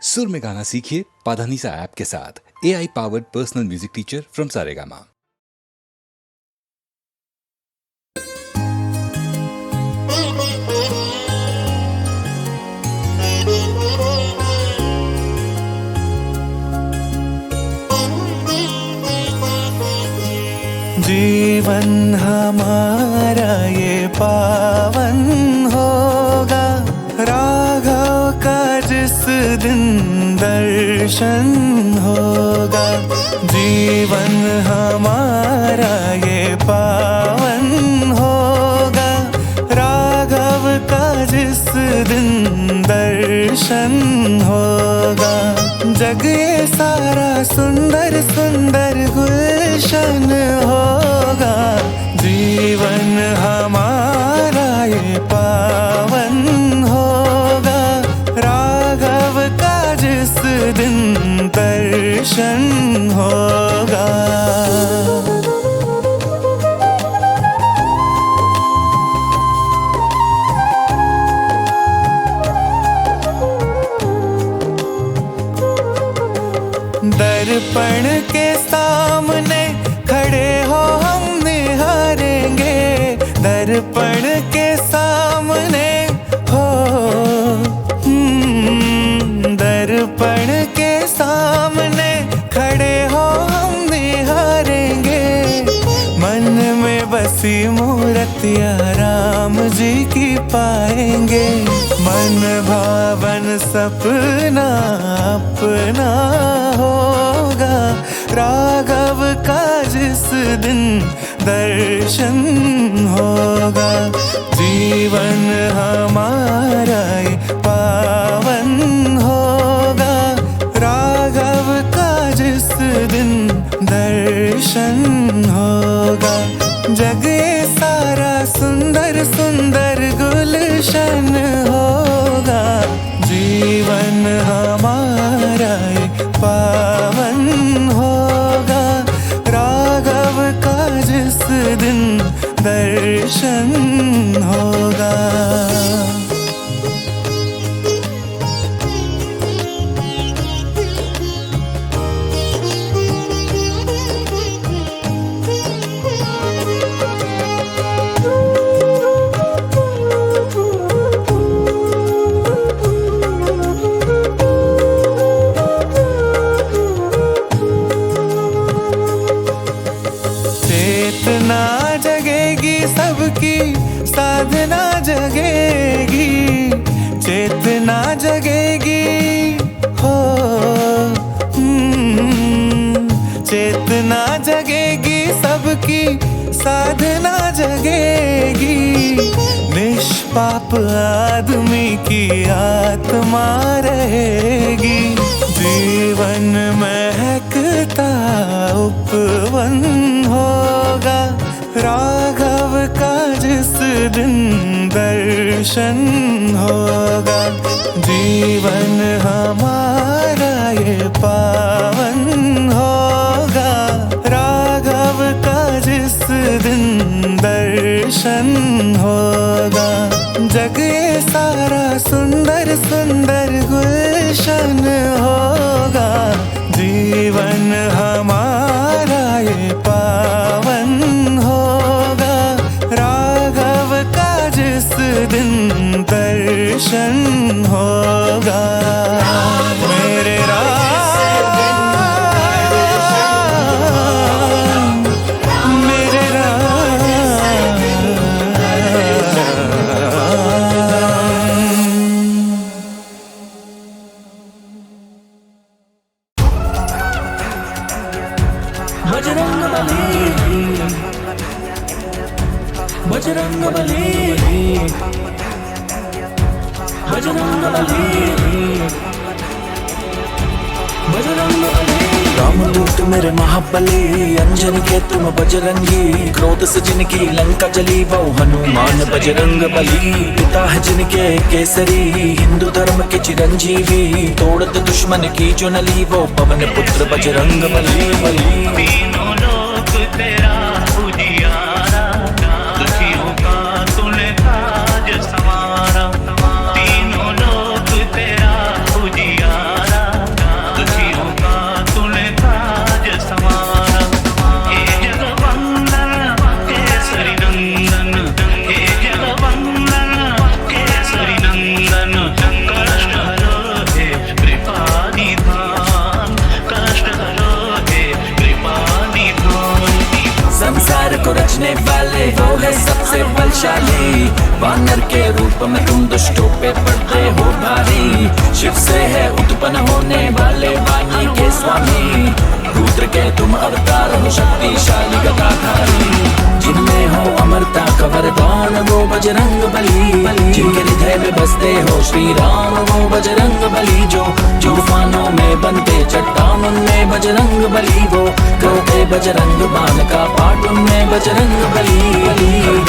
सुर में गाना सीखिए पाधानीसा ऐप के साथ। AI powered personal music teacher from Saregama. जीवन हमारा ये पावन होगा, राघव का जिस दिन दर्शन होगा। जीवन हमारा ये पावन होगा, राघव का जिस दिन दर्शन होगा। जग ये सारा सुंदर सुंदर गुलशन होगा। जीवन हमारा ये पावन होगा, राघव का जिस दिन दर्शन होगा। दर्पण के सामने खड़े हो हम निहारेंगे, दर्पण के सामने हो। दर्पण के सामने खड़े हो हम निहारेंगे। मन में बसी मूर्तियाँ राम जी की पाएंगे। मन भावन सपना अपना होगा, राघव का जिस दिन दर्शन होगा। जीवन हमारा ये पावन होगा, राघव का जिस दिन दर्शन होगा। जग ये सारा सुंदर सुंदर गुलशन होगा। जीवन हमारा ये पावन होगा, राघव का जिस दिन दर्शन होगा। चेतना जगेगी सबकी, साधना जगेगी। चेतना जगेगी हो। चेतना जगेगी सबकी, साधना जगेगी। निष्पाप आदमी की आत्मा रहेगी। जीवन महकता उपवन होगा, राघव का जिस दिन दर्शन होगा। जीवन हमारा ये पावन होगा, राघव का जिस दिन दर्शन होगा। जग ये सारा सुंदर सुंदर गुलशन होगा। जीवन हमारा ये पावन होगा, राघव का जिस दिन दर्शन होगा। मेरे रामदूत मेरे महाबली, अंजनी के तुम बजरंगी। क्रोध से जिनकी लंका जली वो हनुमान बजरंग बली। पिता है जिनके केसरी, हिंदू धर्म के चिरंजीवी। तोड़ दे दुश्मन की जो नली वो पवन पुत्र बजरंग बली। तीनों लोक तेरा उजियारा, दुखियों का तूने काज संवारा। तीनों लोक तेरा उजियारा, वानर के रूप में तुम दुष्टों पे पड़ते हो भारी। शिव से है उत्पन्न होने वाले वाणी के स्वामी, रुद्र के तुम अवतार हो शक्तिशाली गदाधारी। जिनमें हो अमरता का वरदान वो बजरंग बली, जिनके हृदय में बसते हो श्री राम वो बजरंग बली। जो तूफानों में बनते चट्टान उनमें बजरंग बली, वो करते बजरंग बाण का पाठ उनमें बजरंग बली।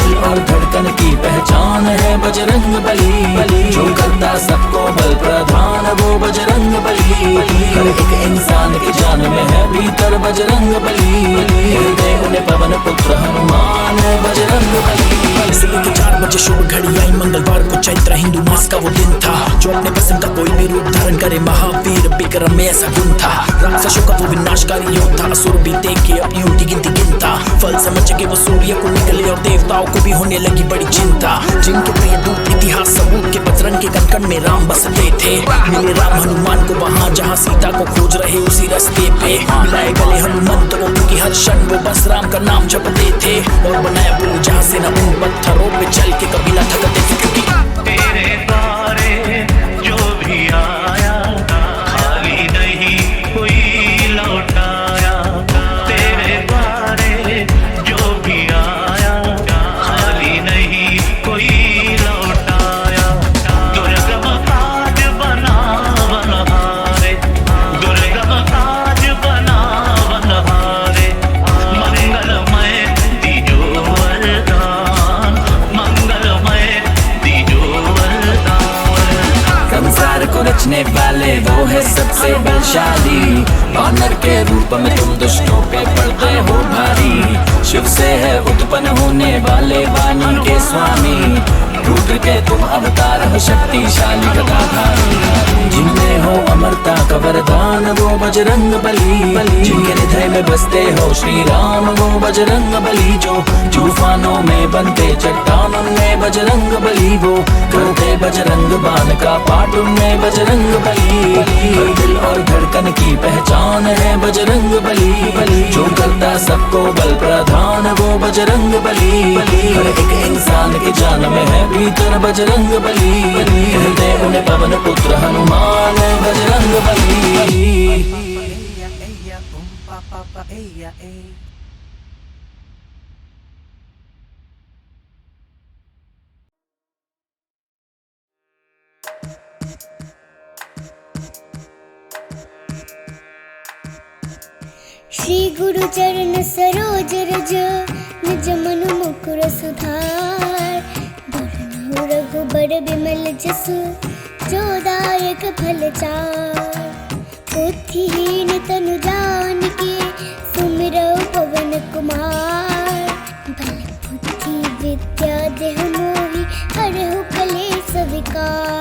दिल और धड़कन की पहचान है बजरंग बली, जो करता सबको बल प्रधान वो बजरंग बली। हर एक इंसान की जान में है भीतर बजरंग बली, हृदय उन्हें पवन पुत्र हनुमान बजरंग बली। सुबह के 4 बजे शुभ घड़ी आई, मंगलवार को चैत्र हिंदू मास का वो दिन था। जो अपने पसंद का कोई भी रूप धारण करे, महावीर विक्रम में ऐसा गुण था। राक्षसों का वो विनाशकारी योद्धा, असुर भी देखे अपनी उल्टी गिनती गिनता। फल समझ के वो सूर्य को निकले और देवताओं को भी होने लगी बड़ी चिंता। जिनके प्रिय दूत इतिहास सबूत के बजरंग के कण में राम बसते थे। मिले राम हनुमान को वहाँ जहाँ सीता को खोज रहे उसी रास्ते पे। मिलाए गले हनुमंत को क्योंकि हर क्षण वो बस राम का नाम जपते थे। और बनाया पुल जहाँ से न उन पत्थरों पे चल के कभी न थकते थे, क्योंकि तेरे द्वारे जो भी आया खाली नहीं कोई लौटाया। तेरे द्वारे जो भी आया खाली नहीं कोई लौटाया। दुर्गम काज बना बनहारे, दुर्गम काज बना बनहारे। मंगलमय दीजो वरदान, मंगलमय दीजो वरदान। संसार को रचने वाले वो है सबसे बलशाली, वानर के रूप में तुम दुष्टों पे पड़ते हो भारी। शिव से है उत्पन्न होने वाले वाणी के स्वामी, रुद्र के तुम अवतार हो शक्तिशाली गदाधारी। जिनमें हो अमरता का वरदान वो बजरंग बली, जिनके हृदय में बसते हो श्री राम वो बजरंग बली। जो तूफानों में बनते चट्टान उनमें बजरंग बली, वो करते बजरंग बाण का पाठ उनमें बजरंग बली। हर दिल और धड़कन की पहचान है बजरंग बली, जो करता सबको बल प्रधान वो बजरंग बली। हर एक इंसान की जान में है भीतर बजरंग बली, हृदय उन्हें पवन पुत्र हनुमान बजरंग बली। श्री गुरु चरण सरोज रज, निज मन मुकुर सुधार। बरनउँ रघुबर बिमल जसु, जो दायक फल चार। बुद्धिहीन तनु जानिके, सुमिरौ पवन कुमार। बल बुद्धि विद्या देहु मोहि, हरहु कलेश विकार।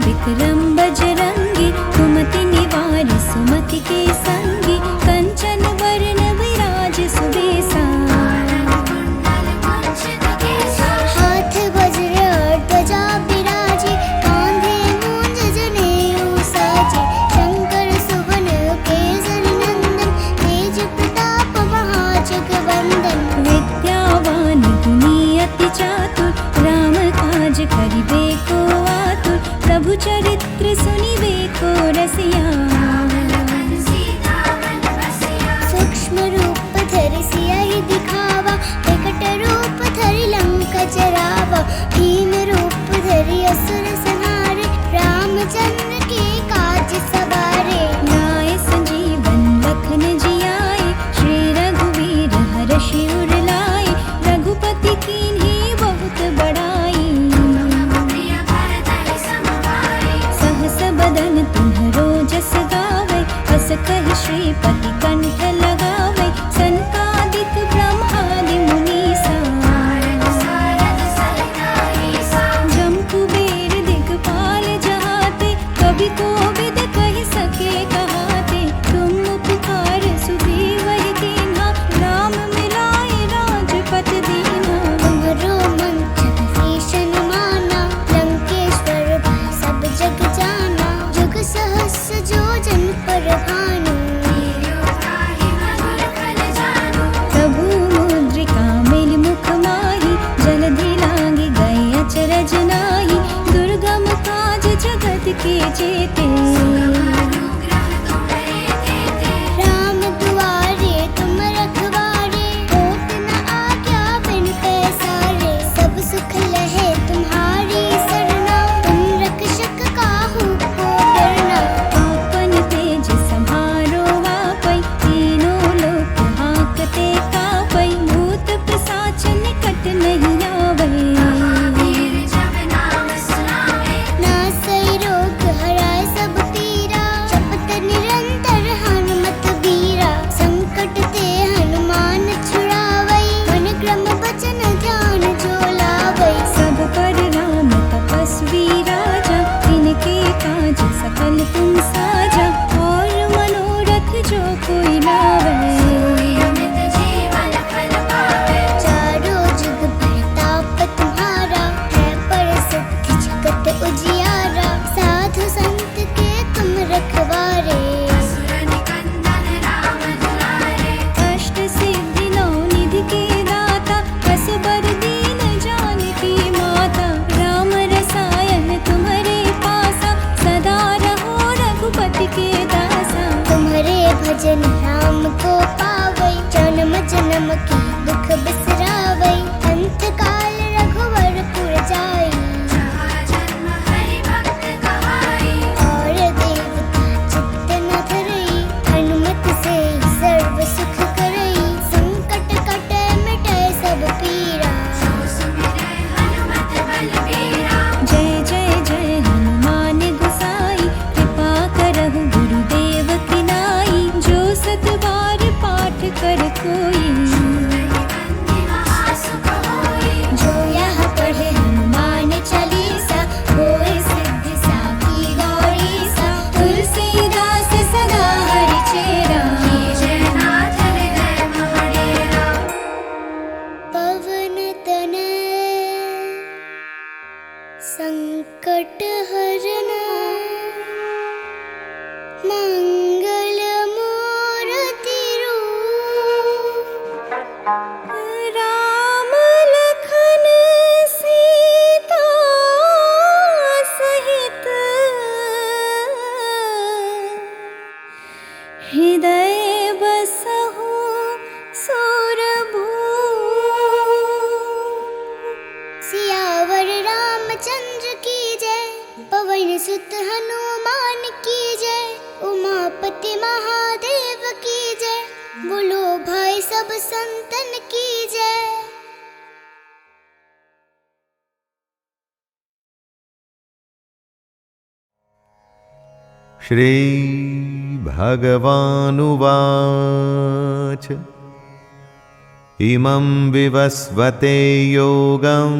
विक्रम बजरंगी, कुमति निवार सुमति के संगी। कंचन वरण विराज सुबेसा, हाथ वज्र ध्वजा बिराजे। कांधे मूंज जनेऊ साजे। शंकर सुवन केसरी नंदन, तेज प्रताप महाजगवंदन। विद्यावान गुणी अति चातुर, राम काज करिबे को आतुर। प्रभु चरित्र सुनिबे को रसिया, सूक्ष्म रूप धरि सियहि दिखावा। विकट रूप धरि लंका जरावा। भीम रूप धरि असुर संहारे, रामचंद्र के काज सवारे। लाए संजीवन लखन जियाए, श्री रघुवीर हरषि उर लाए। रघुपति कीन्ही बहुत बड़ाई, सहस बदन तुम्हरो जस गावे। हस कहि श्रीपति कंठ लगावे, सनकादिक ब्रह्मादि मुनीसा। जम कुबेर दिगपाल जहाते, कवि कोविद कहि सके कहाते। तुम उपकार सुग्रीव ही कीन्हा, राम जेते। राम दुआरे तुम रखवारे, होत न आज्ञा बिन पैसारे। सब सुख लहे तुम्हारी सरना, तुम रक्षक काहू को डरना। आपन तेज सम्हारो आपै, तीनों लोक हांकते कापै। भूत पिशाच निकट नहीं आवै। नासै रोग हराय सब पीरा, जपत निरंतर हनुमत बीरा। संकट ते हनुमान छुड़ावै, मन क्रम वचन ध्यान जो लावै। सब पर राम तपस्वी राजा, तिनके काज सकल तुम साजा। और मनोरथ जो कोई लावै। चारों जुग प्रताप तुम्हारा, है प्रसिद्ध जगत उजियारा। साधु संत के तुम रखवारे, अष्ट सिद्धि नौ निधि के दाता। असबर दीन जानकी माता, राम रसायन तुम्हारे पासा। सदा रहो रघुपति के दासा। तुम्हारे भजन राम को पावै, जन्म जन्म की दुख बिसरावै। अंत काल रघुवर पुर जाई, और देवता चित्त न धरई। हनुमत से सर्व सुख करई, संकट कटे मिटे सब पीरा। जय जय जय हनुमान गोसाई, कृपा करहु गुरुदेव की नाई। जो सत बार पाठ कर कोई, जो यह पढ़े हनुमान चालीसा, होए सिद्धि साखी गौरीसा। तुलसीदास सदा हरि चेरा। पवन तनय संकट हरना, मंगल मूर्ति रूप। राम लखन सीता सहित, हृदय बसहु सुरभूप। सियावर रामचंद्र की जय, पवन सुत हनुमान की जय। उमापति महादेव की जय, बोलो भाई सब संतन की जय। श्रीभगवानुवाच इमं विवस्वते योगं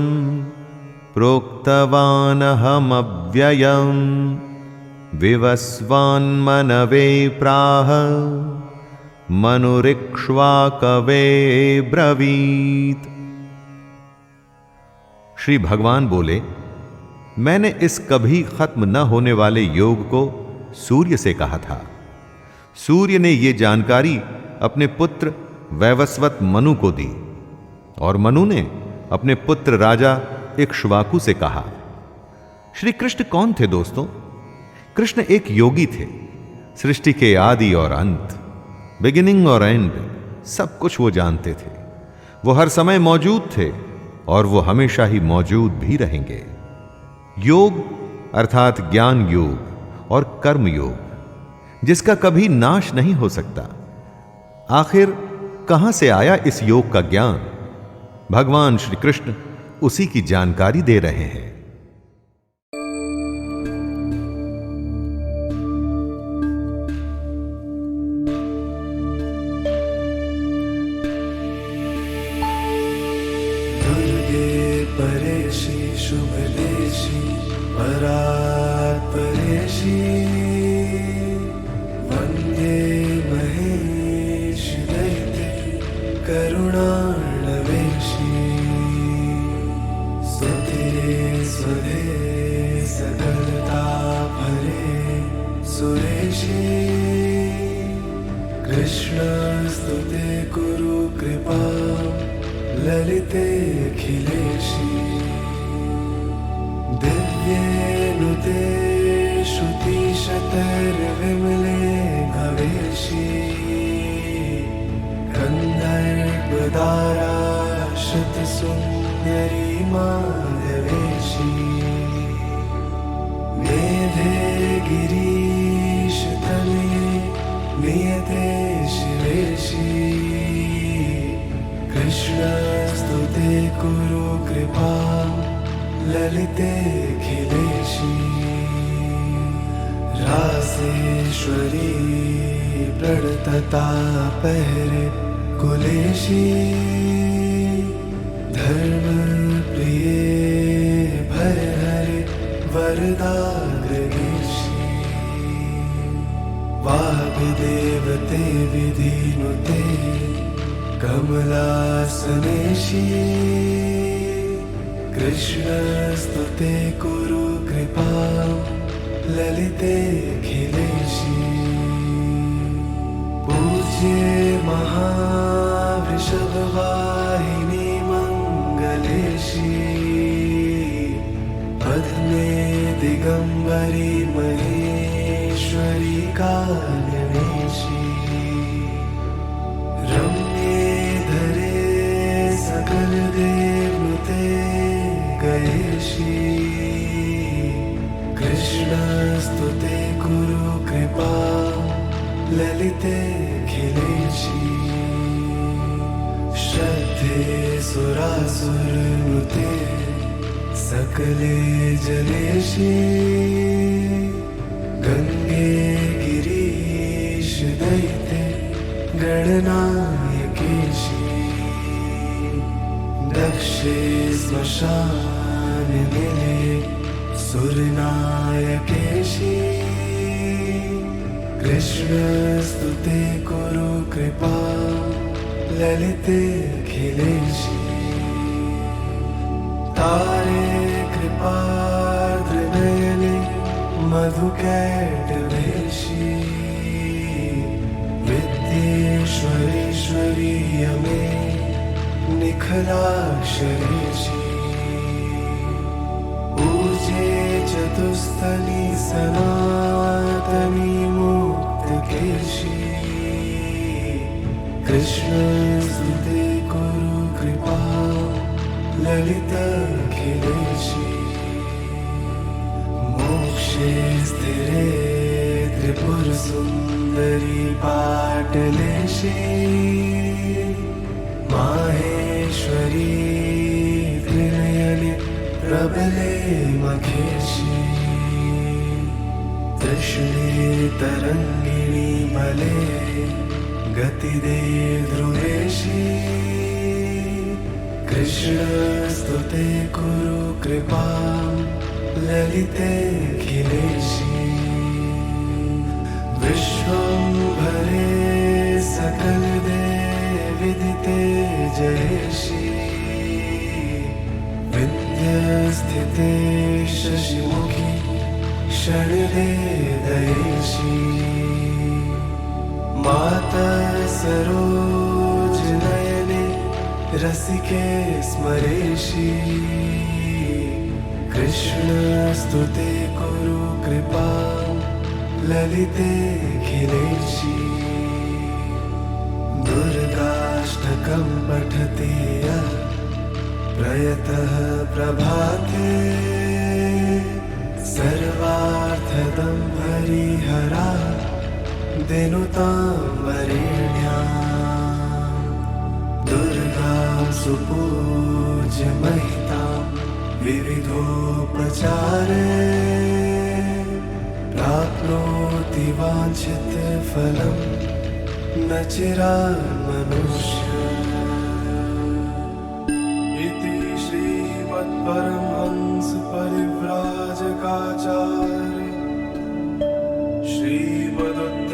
प्रोक्तवानहमव्ययम् विवस्वान्मनवे प्राह मनुरिक्ष्वाकवे ब्रवीत। श्री भगवान बोले, मैंने इस कभी खत्म न होने वाले योग को सूर्य से कहा था। सूर्य ने ये जानकारी अपने पुत्र वैवस्वत मनु को दी, और मनु ने अपने पुत्र राजा इक्ष्वाकु से कहा। श्री कृष्ण कौन थे दोस्तों? कृष्ण एक योगी थे। सृष्टि के आदि और अंत, बिगिनिंग और एंड, सब कुछ वो जानते थे। वो हर समय मौजूद थे और वो हमेशा ही मौजूद भी रहेंगे। योग अर्थात ज्ञान योग और कर्म योग, जिसका कभी नाश नहीं हो सकता। आखिर कहां से आया इस योग का ज्ञान? भगवान श्री कृष्ण उसी की जानकारी दे रहे हैं। परेशी शुभदेशी परात्परेशी वन्दे महेश दैत्य करुणालवेशी स्तुते स्वधे सकलता भरे सुरेशी कृष्ण स्तुते कुरु कृपा ललिते अखिलेशी दिव्येनुते श्रुतिशतैर्विमले भवेशी कन्दर्पदारा शतसुन्दरी माधवेशी मेधे गिरीशतले नियते शिवेशी कृष्णस्तुते कुरु कृपा ललिते खिलेशी रासेश्वरी प्रणतता पहरे कुलेशी धर्म प्रिय भय हरे वरदाग्रगेशी वाग्देवते विधिनुते कमलासनेशी कृष्णस्तुते कुरु कृपा ललिते खिलेशी पूज्ये महावृषभवाहिनी मंगलेशी पद्मे दिगंबरी महेश्वरी कालनेशी रम्ये धरे सकल देवनुते गयेशी कृष्णस्तुते कुरु कृपा ललिते खिलेशी श्रद्धे सुरासुरनुते सकले जलेशी गंगे गिरीश दैते गणनायकेशी दक्षे श्मशान मिले सुरनायकेशी कृष्णस्तुते कुरु कृपा ललिते खिलेशी तारे कृपार्द्रनयने मधुकैटभेशी विद्येश्वरेश्वरी यमे निखलाक्षरेशी पूजे चतुस्थली सनातनी मुक्तकेशी कृष्णस्तुते कुरु कृपा ललिता खिलेशी मोक्षे स्थिरे त्रिपुर सुंदरी पाटलेशी माहेश्वरी त्रिनयने प्रबले मखेशी कृष्णे तरंगिणी बले गतिदे ध्रुवेशी कृष्णस्तुते कुरु कृपा ललिते खिलेशी विश्वंभरे सकल देविदिते जयेशी विद्यास्थिते शशिमुखी शरणदे दयेशी माता सरोज नयने रसिके स्मरेशी कृष्णस्तुते कुरु कृपा ललिते खिलेशी दुर्गाष्टकं पठति यः प्रयतः प्रभाते सर्वार्थदं हरिहरा दिनुतां वरेण्यां दुर्गां सुपूज्य महितां विविधोपचारे प्राप्नोति वाञ्छितफलं न चिरात् मनुष्य इति श्रीमत्परमहंस परिव्राजकाचार्य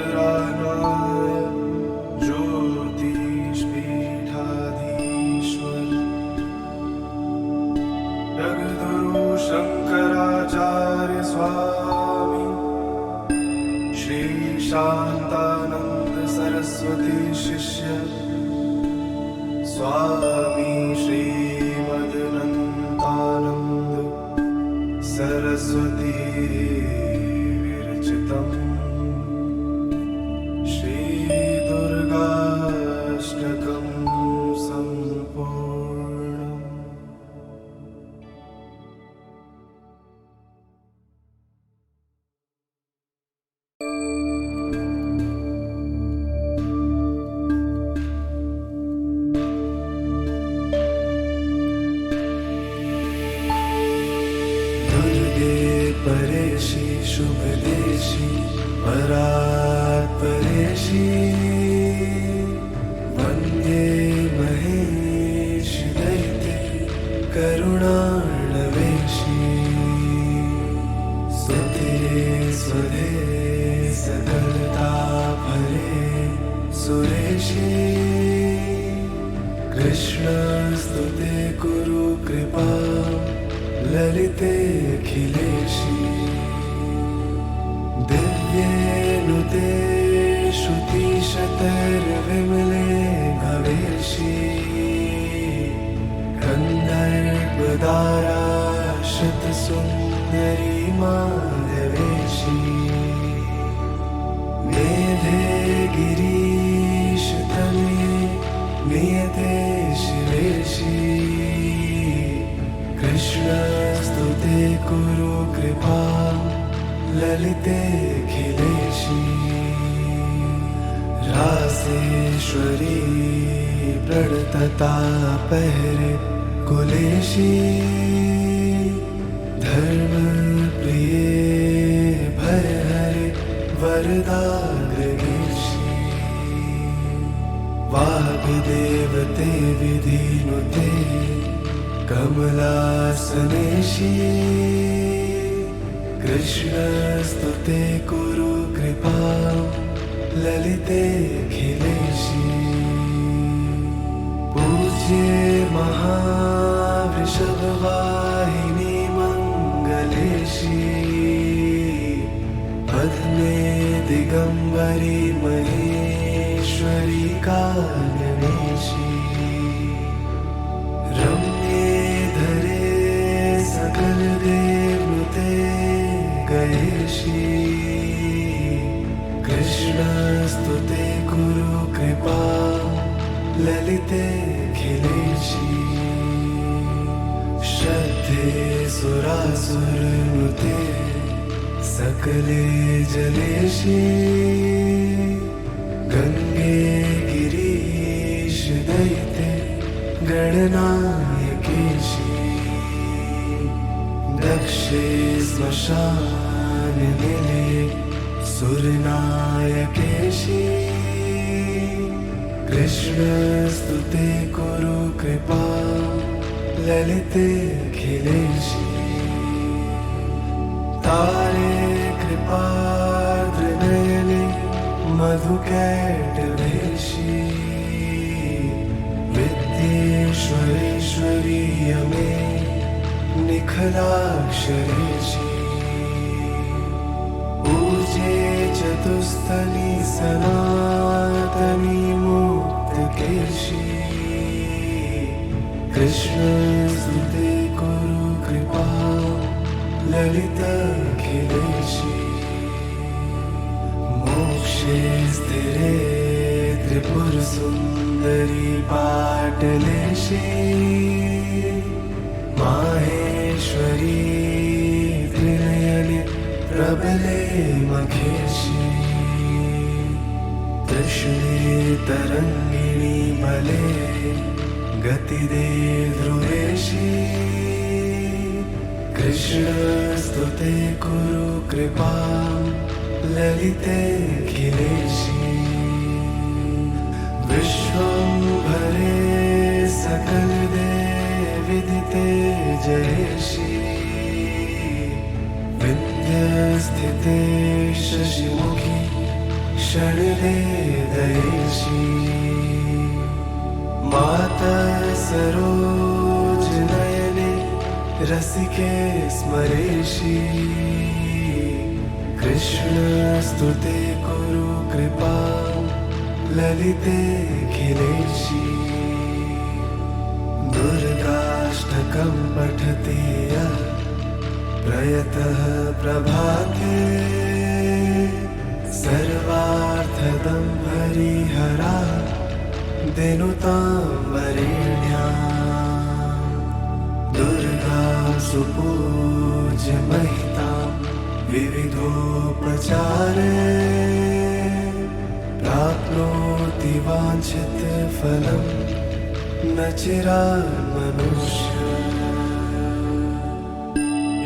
श्रीमदुत्तरायणाय ज्योतिष्पीठाधीश्वर जगद्गुरु शंकराचार्य स्वामी श्री शांतानंद सरस्वती शिष्य स्वामी श्रीमदनंतानंद सरस्वती समन्वितम् श्रीदुर्गाष्टकं सम्पूर्णम्। परेशी शुभदेशी परात्परेशी वन्दे महेश दैते करुणाणवेशी स्तुते स्वधे सकलता भरे सुरेशी कृष्ण स्तुते कुरु कृपा ललिते अखिलेशी दिव्ये नुते श्रुतिशतैर्विमले भवेशी कन्दर्पदारा शतसुन्दरी माधवेशी मेधे गिरीशतमे नियते शिवेशी कृष्ण स्तुते कुरु कृपा ललिते अखिलेशी रासेश्वरी प्रणतता पहरे कुलेशी धर्म प्रिय भय हरे वरदाग्रगेशी वाग्देवते विधिनुते कमलासनेशी कृष्ण स्तुते कुरु कृपा ललिते अखिलेशी पूज्ये महावृषभवाहिनी मंगलेशी पद्मे दिगंबरी महेश्वरी काननेशी रम्ये धरे सकल देवनुते गयेशी कृष्ण स्तुते कुरु कृपा ललिते अखिलेशी श्रद्धे सुरासुरनुते सकले जलेशी गंगे गिरीश दैते गणनायकेशी दक्षे स्मशान निले सुरनायकेशी कृष्ण स्तुते कुरु कृपा ललिते अखिलेशी तारे कृपाद्रनयने मधुकैटभेशी विद्येश्वरेश्वरी यमे निखलाक्षरेशी पूजे चतुस्थली सनातनी मुक्तकेशी कृष्ण स्तुते कुरु कृपा ललित अखिलेशी मोक्षे स्थिरे त्रिपुर सुंदरी पाटलेशी माहेश्वरी त्रिनयने प्रबले मखेशी कृष्णे तरंगिणी बले गतिदे ध्रुवेशी कृष्ण स्तुते कुरु कृपा ललिते अखिलेशी विश्वंभरे सकल देविदिते जयेशी विद्यास्थिते शशिमुखी शरदे दयेशी माता सरोज नयने रसिके स्मरेशी कृष्ण स्तुते कुरु कृपा ललिते अखिलेशी दुर्गाष्टकं पठति यः प्रयतः प्रभाते सर्वार्थदं हरिहरा दिनुतां वरेण्यां दुर्गा सुपूज्य महितां विविधोपचारे प्राप्नोति वाञ्छितफलं न चिरान्मनुष्य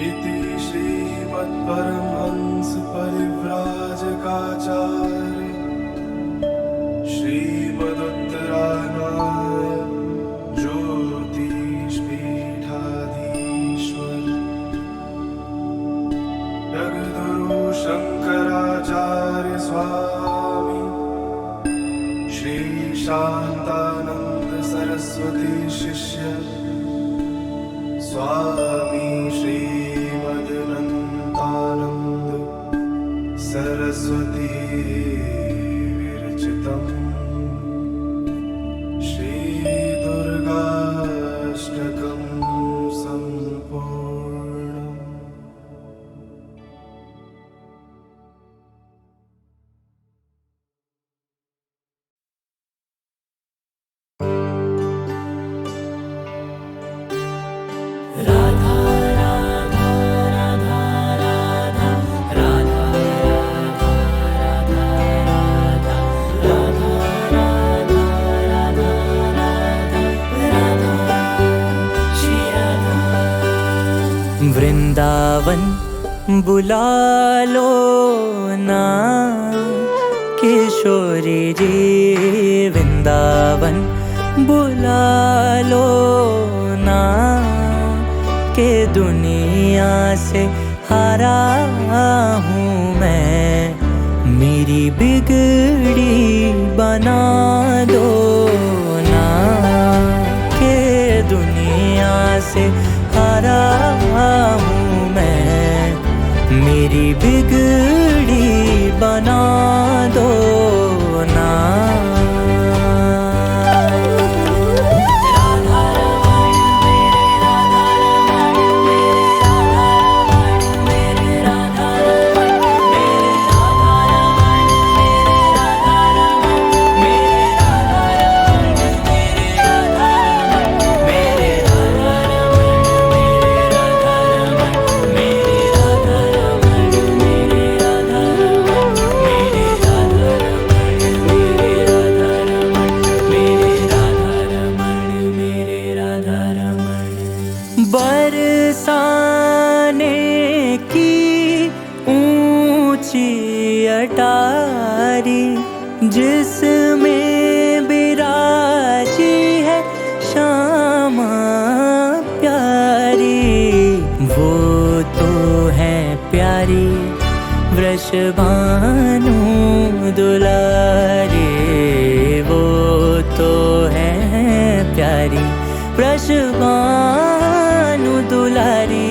इति श्रीमत्परमहंस परिव्राजकाचार्य श्रीमदुत्तरायणाय ज्योतिष्पीठाधीश्वर जगद्गुरु शंकराचार्य स्वामी श्री शांतानंद सरस्वती शिष्य स्वामी श्रीमदनन्तानंद सरस्वती विरचितम् श्री दुर्गाष्टकं सम्पूर्णम्। वृंदावन बुला लो ना किशोरी जी, वृंदावन बुला लो ना के दुनिया से हारा हूँ मैं, मेरी बिगड़ी बना दो ना के दुनिया से हारा हूँ मैं, मेरी बिगड़ी बना दो ना। बरसाने की ऊंची अटारी जिसमें बिराजी है श्यामा प्यारी, वो तो है प्यारी वृषभानु दुलारी, वो तो है प्यारी वृषभानु दुलारी।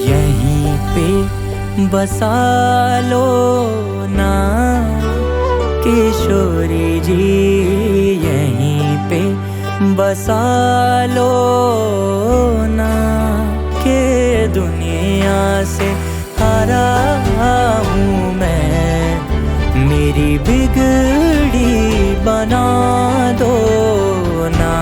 यहीं पे बसा लो ना किशोरी जी, यहीं पे बसा लो ना के दुनिया से हारा हूँ मैं, मेरी बिगड़ी बना दो ना।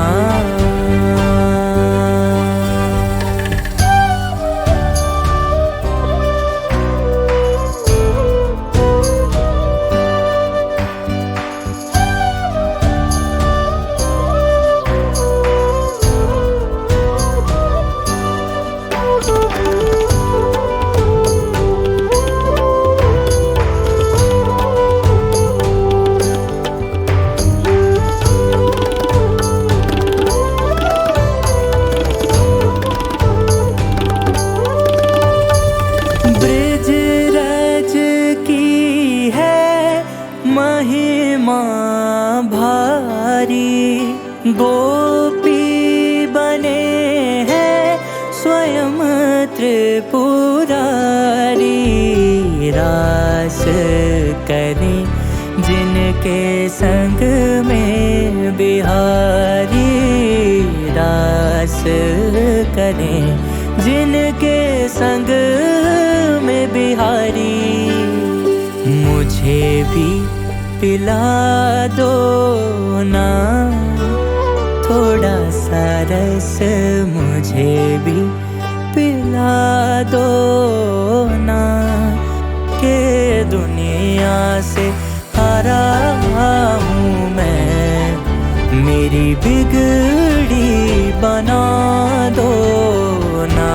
महिमा भारी गोपी बने हैं स्वयं त्रिपुरारी, रास करें जिनके संग में बिहारी, रास करें जिनके संग में बिहारी। मुझे भी पिला दो ना, थोड़ा सा रस मुझे भी पिला दो ना, के दुनिया से हारा हूँ मैं, मेरी बिगड़ी बना दो ना।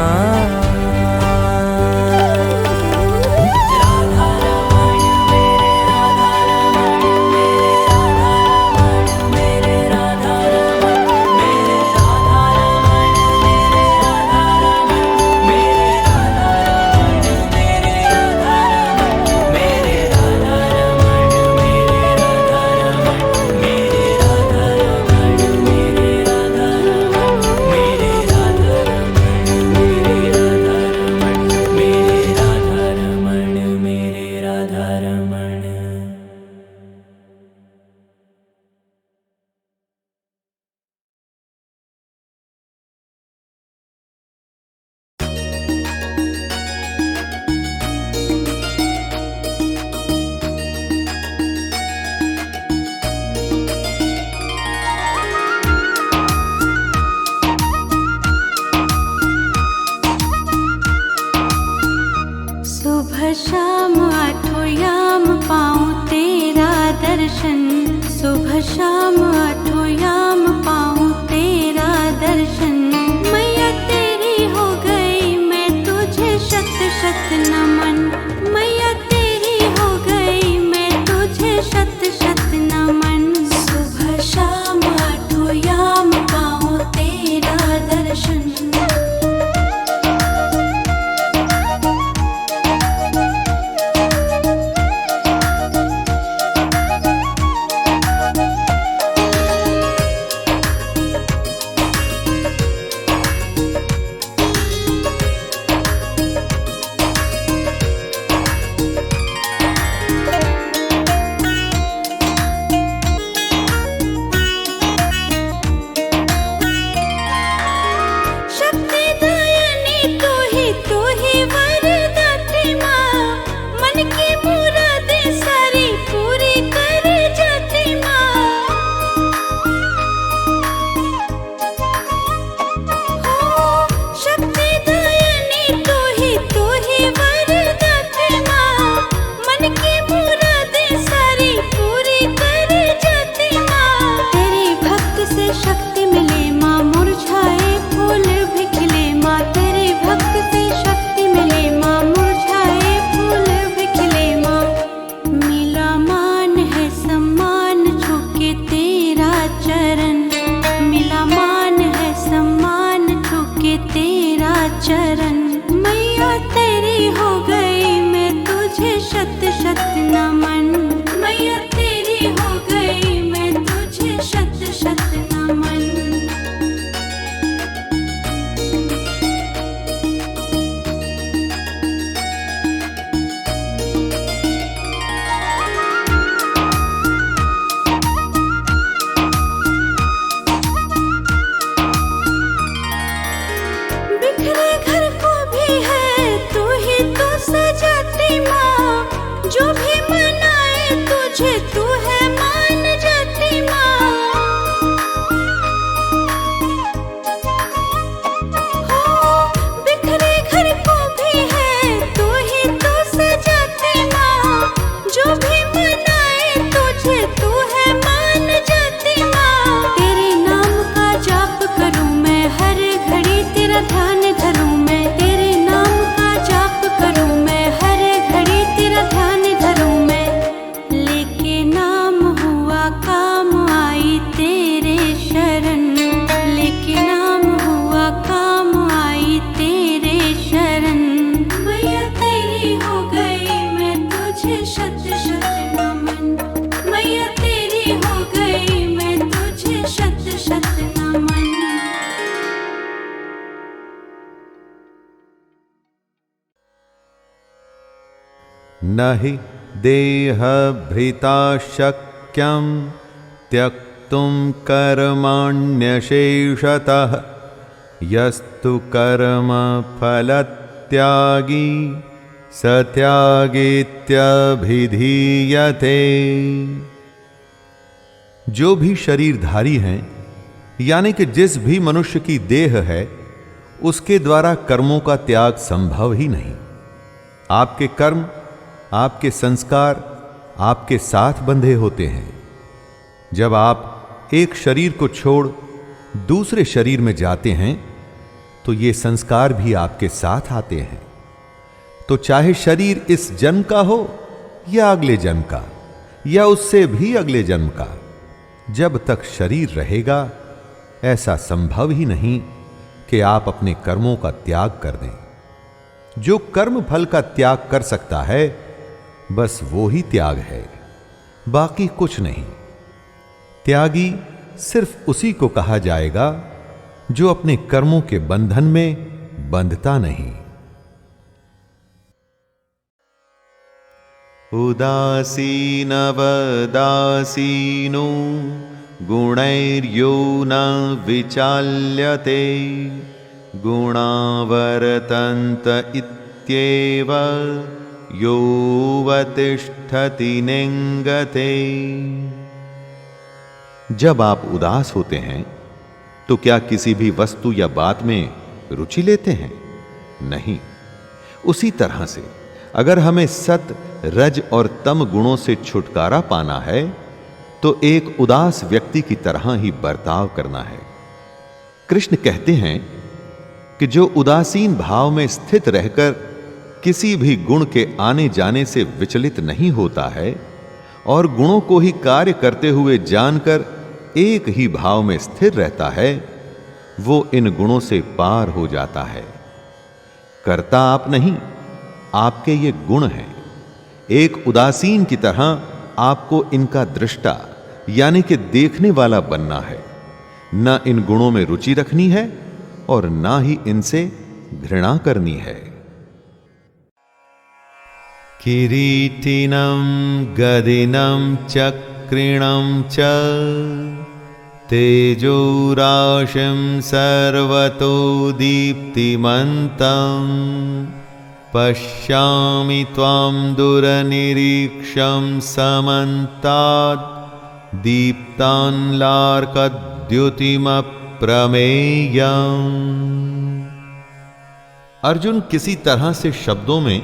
सुबह शाम आठों याम पाऊं तेरा दर्शन, सुबह शाम आठों याम पाऊं तेरा दर्शन। मैया तेरी हो गई मैं तुझे शत शत नमन, मैया तेरी हो गई मैं तुझे शत शत नमन। सुबह शाम आठों याम पाऊं तेरा दर्शन। चरण मैया तेरी हो गई मैं तुझे शत शत नमन, मैया तेरी हो गई मैं तुझे शत शत नमन। बिखरे घर को भी है तू ही तो सजाती माँ, जो भी मनाए तुझे तू है मान जाती माँ। हो बिखरे घर को भी है तू ही तो सजाती माँ, जो भी मनाए तुझे तू है मान जाती माँ। तेरे नाम का जाप करूँ मैं हर घड़ी तेरा ध्यान धरूं मैं, तेरे नाम का जाप करूं मैं हर घड़ी तेरा ध्यान धरूं मैं। लेके नाम हुआ काम आई तेरे शरण, लेके नाम हुआ काम आई तेरे शरण। मैया तेरी हो गई मैं तुझे शत शत नमन, मैया तेरी हो गई मैं तुझे शत शत नमन। न हि देहभृता शक्यं त्यक्तुं कर्माण्यशेषतः, यस्तु कर्मफलत्यागी सत्यागीत्यभिधीयते। जो भी शरीरधारी हैं, यानी कि जिस भी मनुष्य की देह है, उसके द्वारा कर्मों का त्याग संभव ही नहीं। आपके कर्म, आपके संस्कार आपके साथ बंधे होते हैं। जब आप एक शरीर को छोड़ दूसरे शरीर में जाते हैं तो ये संस्कार भी आपके साथ आते हैं। तो चाहे शरीर इस जन्म का हो या अगले जन्म का या उससे भी अगले जन्म का, जब तक शरीर रहेगा ऐसा संभव ही नहीं कि आप अपने कर्मों का त्याग कर दें। जो कर्म फल का त्याग कर सकता है बस वो ही त्याग है, बाकी कुछ नहीं। त्यागी सिर्फ उसी को कहा जाएगा जो अपने कर्मों के बंधन में बंधता नहीं। उदासीनवदासीनो गुणैर्यो न विचाल्यते गुणावर्तन्त इत्येव योऽवतिष्ठति निंगते। जब आप उदास होते हैं तो क्या किसी भी वस्तु या बात में रुचि लेते हैं? नहीं। उसी तरह से अगर हमें सत, रज और तम गुणों से छुटकारा पाना है तो एक उदास व्यक्ति की तरह ही बर्ताव करना है। कृष्ण कहते हैं कि जो उदासीन भाव में स्थित रहकर किसी भी गुण के आने जाने से विचलित नहीं होता है और गुणों को ही कार्य करते हुए जानकर एक ही भाव में स्थिर रहता है, वो इन गुणों से पार हो जाता है। कर्ता आप नहीं, आपके ये गुण हैं। एक उदासीन की तरह आपको इनका दृष्टा यानी कि देखने वाला बनना है। न इन गुणों में रुचि रखनी है और ना ही इनसे घृणा करनी है। किरीटिनं गदिनं चक्रिणं च तेजोराशिं सर्वतो दीप्तिमन्तं पश्यामि त्वां दुरनिरीक्षं समन्तात् दीप्तान्लार्कद्युतिमप्रमेयम्। अर्जुन किसी तरह से शब्दों में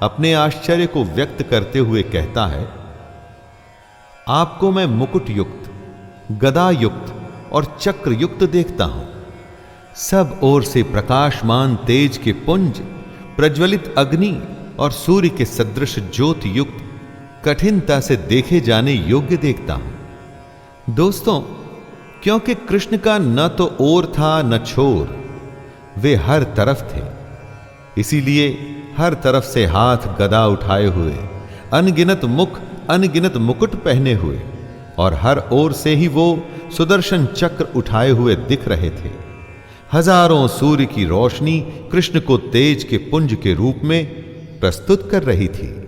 अपने आश्चर्य को व्यक्त करते हुए कहता है, आपको मैं मुकुट युक्त, गदा युक्त और चक्र युक्त देखता हूं। सब ओर से प्रकाशमान तेज के पुंज, प्रज्वलित अग्नि और सूर्य के सदृश ज्योति युक्त कठिनता से देखे जाने योग्य देखता हूं। दोस्तों, क्योंकि कृष्ण का न तो ओर था न छोर, वे हर तरफ थे, इसीलिए हर तरफ से हाथ गदा उठाए हुए, अनगिनत मुख, अनगिनत मुकुट पहने हुए और हर ओर से ही वो सुदर्शन चक्र उठाए हुए दिख रहे थे। हजारों सूर्य की रोशनी कृष्ण को तेज के पुंज के रूप में प्रस्तुत कर रही थी।